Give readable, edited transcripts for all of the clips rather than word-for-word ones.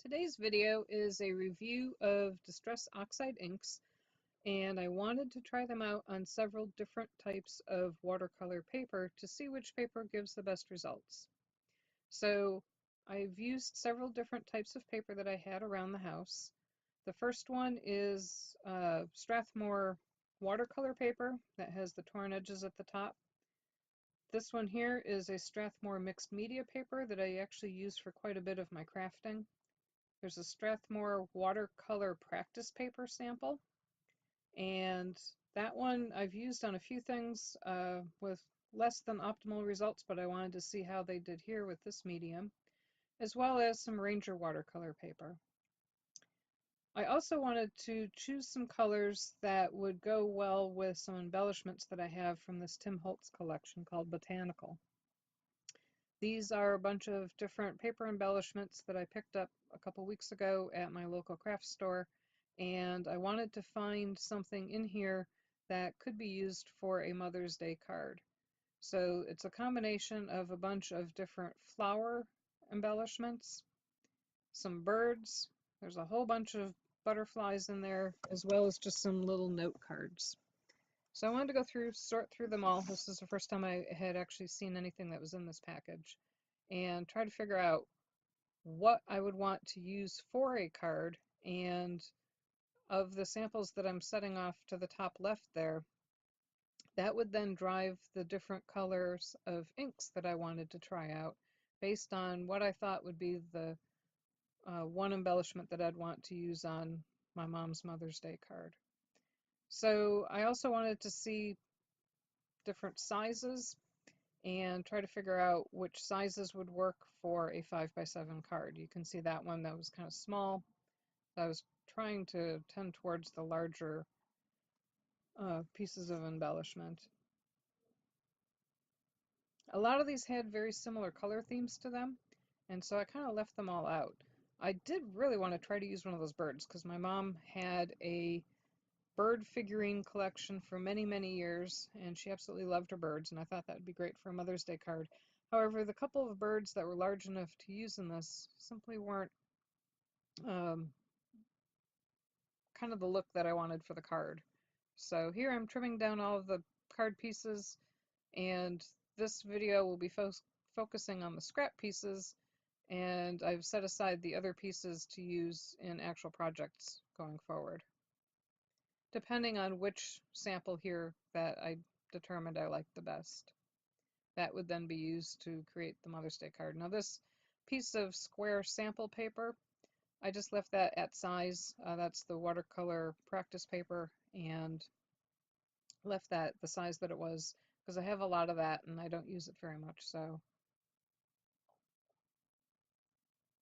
Today's video is a review of Distress Oxide inks, and I wanted to try them out on several different types of watercolor paper to see which paper gives the best results. So I've used several different types of paper that I had around the house. The first one is Strathmore watercolor paper that has the torn edges at the top. This one here is a Strathmore mixed media paper that I actually use for quite a bit of my crafting. There's a Strathmore watercolor practice paper sample, and that one I've used on a few things with less than optimal results, but I wanted to see how they did here with this medium, as well as some Ranger watercolor paper. I also wanted to choose some colors that would go well with some embellishments that I have from this Tim Holtz collection called Botanical. These are a bunch of different paper embellishments that I picked up a couple weeks ago at my local craft store, and I wanted to find something in here that could be used for a Mother's Day card. So it's a combination of a bunch of different flower embellishments, some birds, there's a whole bunch of butterflies in there, as well as just some little note cards. So I wanted to go through, sort through them all. This is the first time I had actually seen anything that was in this package, and try to figure out what I would want to use for a card. And of the samples that I'm setting off to the top left there, that would then drive the different colors of inks that I wanted to try out based on what I thought would be the one embellishment that I'd want to use on my mom's Mother's Day card. So I also wanted to see different sizes and try to figure out which sizes would work for a 5x7 card. You can see that one that was kind of small. I was trying to tend towards the larger pieces of embellishment. A lot of these had very similar color themes to them, and so I kind of left them all out. I did really want to try to use one of those birds because my mom had a bird figurine collection for many, many years, and she absolutely loved her birds, and I thought that would be great for a Mother's Day card. However, the couple of birds that were large enough to use in this simply weren't kind of the look that I wanted for the card. So here I'm trimming down all of the card pieces, and this video will be focusing on the scrap pieces, and I've set aside the other pieces to use in actual projects going forward, depending on which sample here that I determined I liked the best. That would then be used to create the Mother's Day card. Now this piece of square sample paper, I just left that at size. That's the watercolor practice paper, and left that the size that it was because I have a lot of that and I don't use it very much. So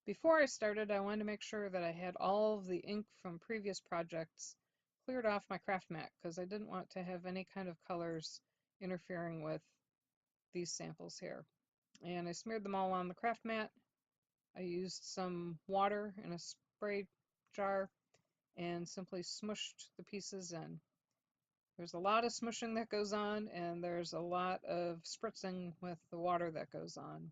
before I started, I wanted to make sure that I had all of the ink from previous projects cleared off my craft mat because I didn't want to have any kind of colors interfering with these samples here. And I smeared them all on the craft mat. I used some water in a spray jar and simply smushed the pieces in. There's a lot of smushing that goes on, and there's a lot of spritzing with the water that goes on.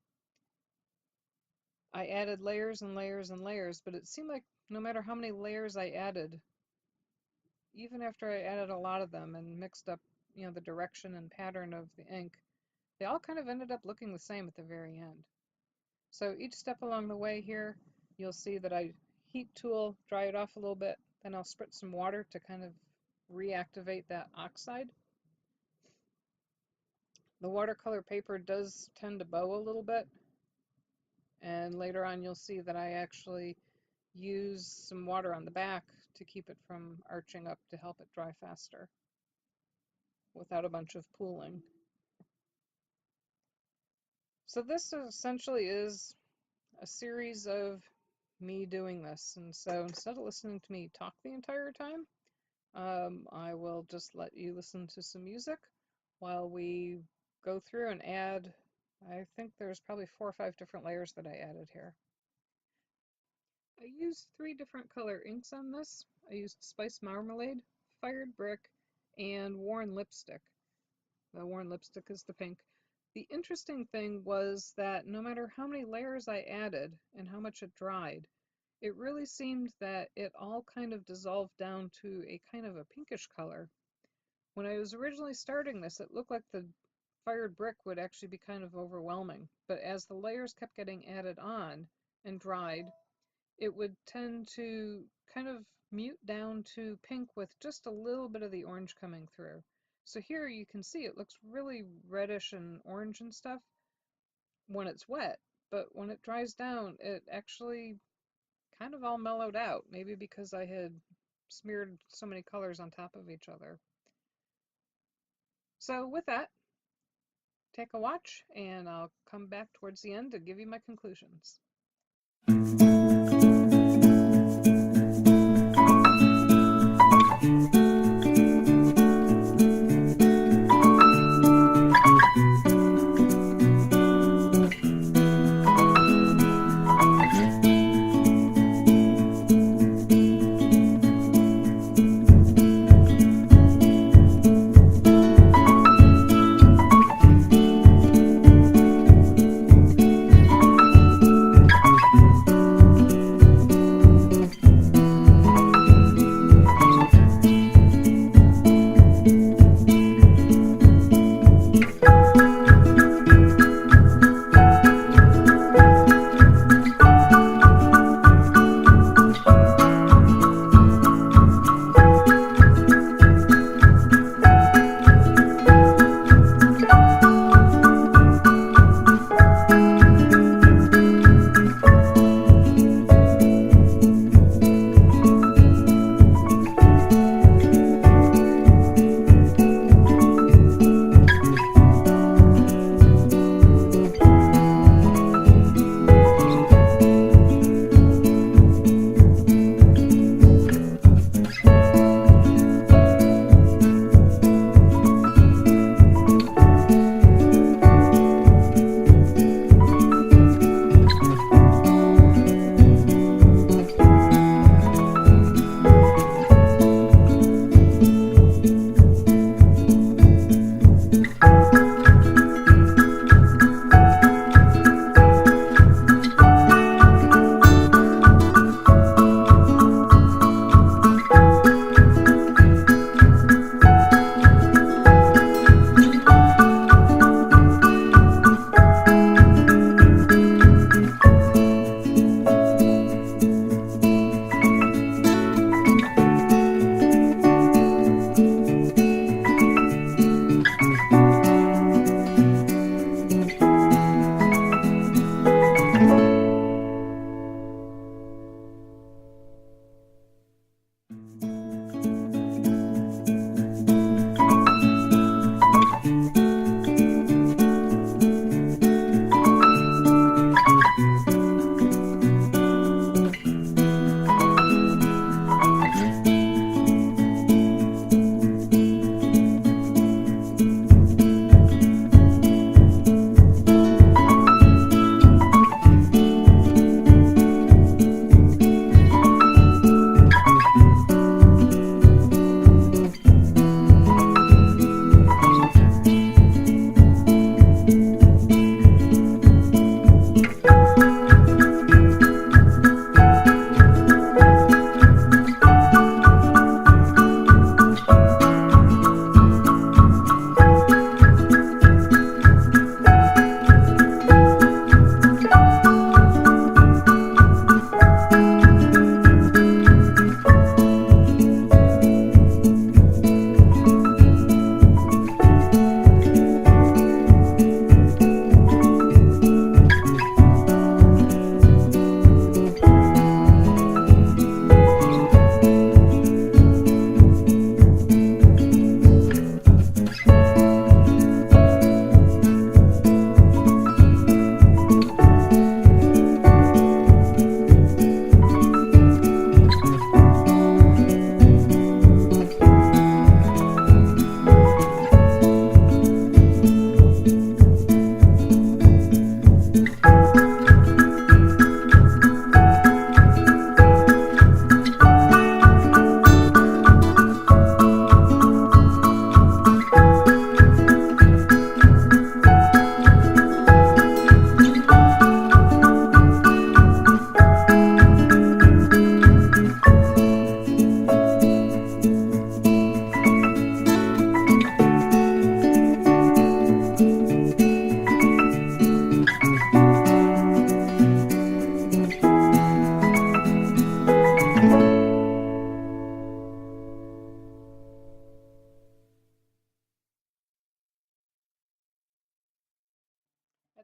I added layers and layers and layers, but it seemed like no matter how many layers I added, even after I added a lot of them and mixed up, the direction and pattern of the ink, they all kind of ended up looking the same at the very end. So each step along the way here, you'll see that I heat tool, dry it off a little bit, then I'll spritz some water to kind of reactivate that oxide. The watercolor paper does tend to bow a little bit, and later on you'll see that I actually use some water on the back to keep it from arching up to help it dry faster without a bunch of pooling. So this essentially is a series of me doing this, and so instead of listening to me talk the entire time, I will just let you listen to some music while we go through and add. I think there's probably 4 or 5 different layers that I added here. I used 3 different color inks on this. I used Spice Marmalade, Fired Brick, and Worn Lipstick. The Worn Lipstick is the pink. The interesting thing was that no matter how many layers I added and how much it dried, it really seemed that it all kind of dissolved down to a kind of a pinkish color. When I was originally starting this, it looked like the fired brick would actually be kind of overwhelming, but as the layers kept getting added on and dried, it would tend to kind of mute down to pink with just a little bit of the orange coming through. So here you can see it looks really reddish and orange and stuff when it's wet, but when it dries down, it actually kind of all mellowed out, maybe because I had smeared so many colors on top of each other. So with that, take a watch and I'll come back towards the end to give you my conclusions.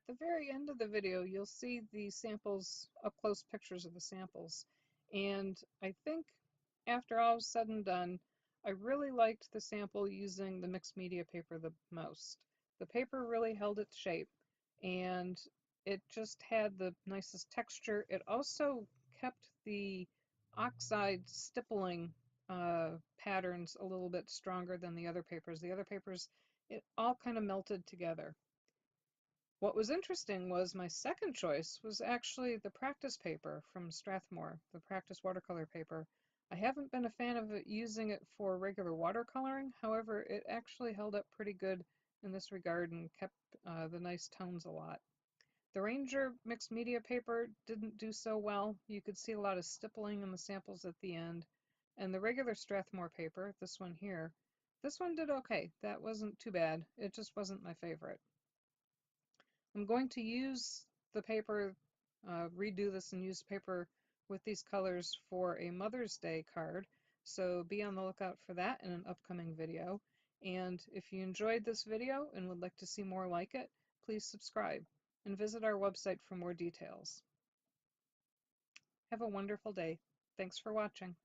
At the very end of the video, you'll see the samples, up-close pictures of the samples. And I think after all is said and done, I really liked the sample using the mixed media paper the most. The paper really held its shape, and it just had the nicest texture. It also kept the oxide stippling patterns a little bit stronger than the other papers. The other papers, it all kind of melted together. What was interesting was my second choice was actually the practice paper from Strathmore, the practice watercolor paper. I haven't been a fan of using it for regular watercoloring. However, it actually held up pretty good in this regard and kept the nice tones a lot. The Ranger mixed media paper didn't do so well. You could see a lot of stippling in the samples at the end. And the regular Strathmore paper, this one here, this one did okay. That wasn't too bad. It just wasn't my favorite. I'm going to use the paper, redo this and use paper with these colors for a Mother's Day card. So be on the lookout for that in an upcoming video. And if you enjoyed this video and would like to see more like it, please subscribe and visit our website for more details. Have a wonderful day. Thanks for watching.